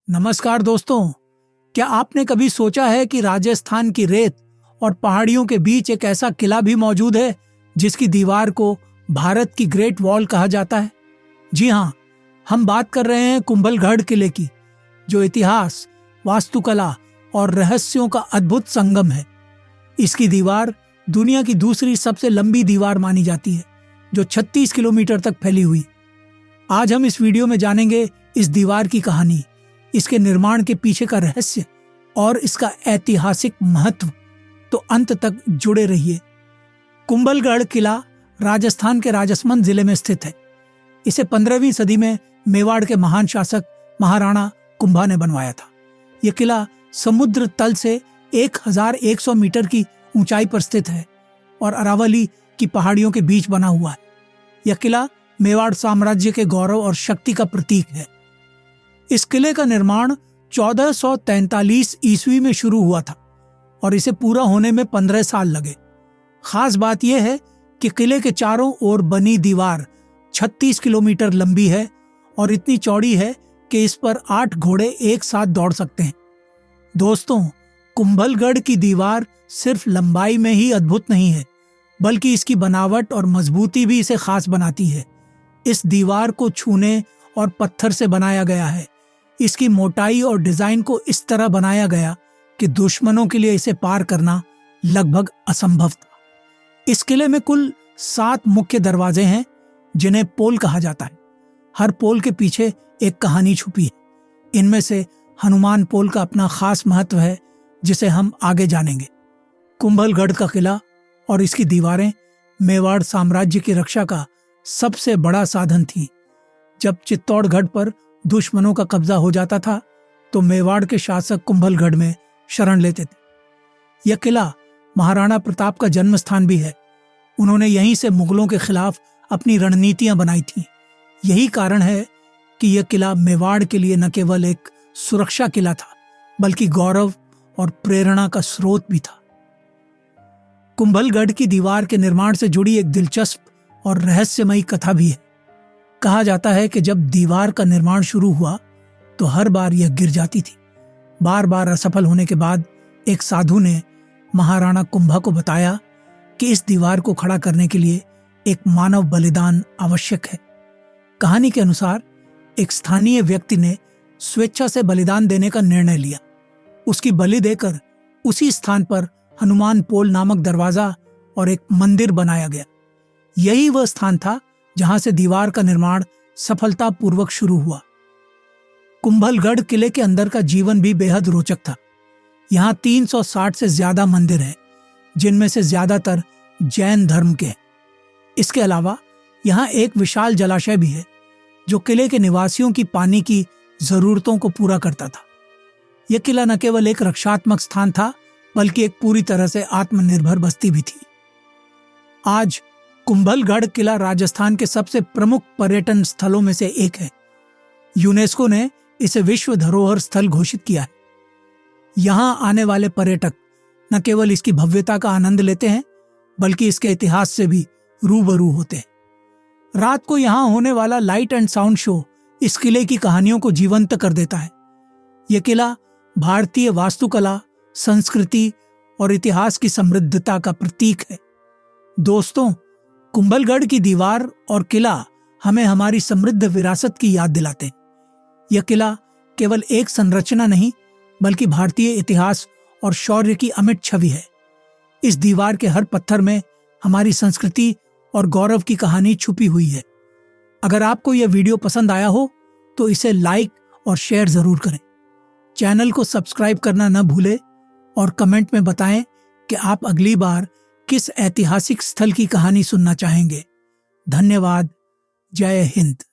नमस्कार दोस्तों, क्या आपने कभी सोचा है कि राजस्थान की रेत और पहाड़ियों के बीच एक ऐसा किला भी मौजूद है जिसकी दीवार को भारत की ग्रेट वॉल कहा जाता है? जी हाँ, हम बात कर रहे हैं कुंभलगढ़ किले की, जो इतिहास, वास्तुकला और रहस्यों का अद्भुत संगम है। इसकी दीवार दुनिया की दूसरी सबसे लंबी दीवार मानी जाती है, जो 36 किलोमीटर तक फैली हुई। आज हम इस वीडियो में जानेंगे इस दीवार की कहानी, इसके निर्माण के पीछे का रहस्य और इसका ऐतिहासिक महत्व। तो अंत तक जुड़े रहिए। कुंभलगढ़ किला राजस्थान के राजसमंद जिले में स्थित है। इसे 15वीं सदी में मेवाड़ के महान शासक महाराणा कुंभा ने बनवाया था। यह किला समुद्र तल से 1100 मीटर की ऊंचाई पर स्थित है और अरावली की पहाड़ियों के बीच बना हुआ है। यह किला मेवाड़ साम्राज्य के गौरव और शक्ति का प्रतीक है। इस किले का निर्माण 1443 ईस्वी में शुरू हुआ था और इसे पूरा होने में 15 साल लगे। खास बात यह है कि किले के चारों ओर बनी दीवार 36 किलोमीटर लंबी है और इतनी चौड़ी है कि इस पर 8 घोड़े एक साथ दौड़ सकते हैं। दोस्तों, कुंभलगढ़ की दीवार सिर्फ लंबाई में ही अद्भुत नहीं है, बल्कि इसकी बनावट और मजबूती भी इसे खास बनाती है। इस दीवार को छूने और पत्थर से बनाया गया है। इसकी मोटाई और डिजाइन को इस तरह बनाया गया कि दुश्मनों के लिए इसे पार करना लगभग असंभव था। इस किले में कुल 7 मुख्य दरवाजे हैं, जिन्हें पोल कहा जाता है। हर पोल के पीछे एक कहानी छुपी है। इनमें से हनुमान पोल का अपना खास महत्व है, जिसे हम आगे जानेंगे। कुंभलगढ़ का किला और इसकी दीवारें मेवाड़ साम्राज्य की रक्षा का सबसे बड़ा साधन थी। जब चित्तौड़गढ़ पर दुश्मनों का कब्जा हो जाता था, तो मेवाड़ के शासक कुंभलगढ़ में शरण लेते थे। यह किला महाराणा प्रताप का जन्म स्थान भी है। उन्होंने यहीं से मुगलों के खिलाफ अपनी रणनीतियां बनाई थीं। यही कारण है कि यह किला मेवाड़ के लिए न केवल एक सुरक्षा किला था, बल्कि गौरव और प्रेरणा का स्रोत भी था। कुंभलगढ़ की दीवार के निर्माण से जुड़ी एक दिलचस्प और रहस्यमयी कथा भी है। कहा जाता है कि जब दीवार का निर्माण शुरू हुआ तो हर बार यह गिर जाती थी। बार बार असफल होने के बाद एक साधु ने महाराणा कुंभा को बताया कि इस दीवार को खड़ा करने के लिए एक मानव बलिदान आवश्यक है। कहानी के अनुसार एक स्थानीय व्यक्ति ने स्वेच्छा से बलिदान देने का निर्णय लिया। उसकी बलि देकर उसी स्थान पर हनुमान पोल नामक दरवाजा और एक मंदिर बनाया गया। यही वह स्थान था जहां से दीवार का निर्माण सफलतापूर्वक शुरू हुआ। कुंभलगढ़ किले के अंदर का जीवन भी बेहद रोचक था। यहाँ 360 से ज्यादा मंदिर हैं, जिनमें से ज्यादातर जैन धर्म के हैं। इसके अलावा यहाँ एक विशाल जलाशय भी है, जो किले के निवासियों की पानी की जरूरतों को पूरा करता था। यह किला न केवल एक रक्षात्मक स्थान था, बल्कि एक पूरी तरह से आत्मनिर्भर बस्ती भी थी। आज कुंभलगढ़ किला राजस्थान के सबसे प्रमुख पर्यटन स्थलों में से एक है। यूनेस्को ने इसे विश्व धरोहर स्थल घोषित किया है। यहाँ आने वाले पर्यटक न केवल इसकी भव्यता का आनंद लेते हैं, बल्कि इसके इतिहास से भी रूबरू होते हैं। रात को यहाँ होने वाला लाइट एंड साउंड शो इस किले की कहानियों को जीवंत कर देता है। यह किला भारतीय वास्तुकला, संस्कृति और इतिहास की समृद्धता का प्रतीक है। दोस्तों, कुंभलगढ़ की दीवार और किला हमें हमारी समृद्ध विरासत की याद दिलाते हैं। यह किला केवल एक संरचना नहीं, बल्कि भारतीय इतिहास और शौर्य की अमिट छवि है। इस दीवार के हर पत्थर में हमारी संस्कृति और गौरव की कहानी छुपी हुई है। अगर आपको यह वीडियो पसंद आया हो तो इसे लाइक और शेयर जरूर करें। चैनल को सब्सक्राइब करना न भूलें और कमेंट में बताएं कि आप अगली बार किस ऐतिहासिक स्थल की कहानी सुनना चाहेंगे। धन्यवाद। जय हिंद।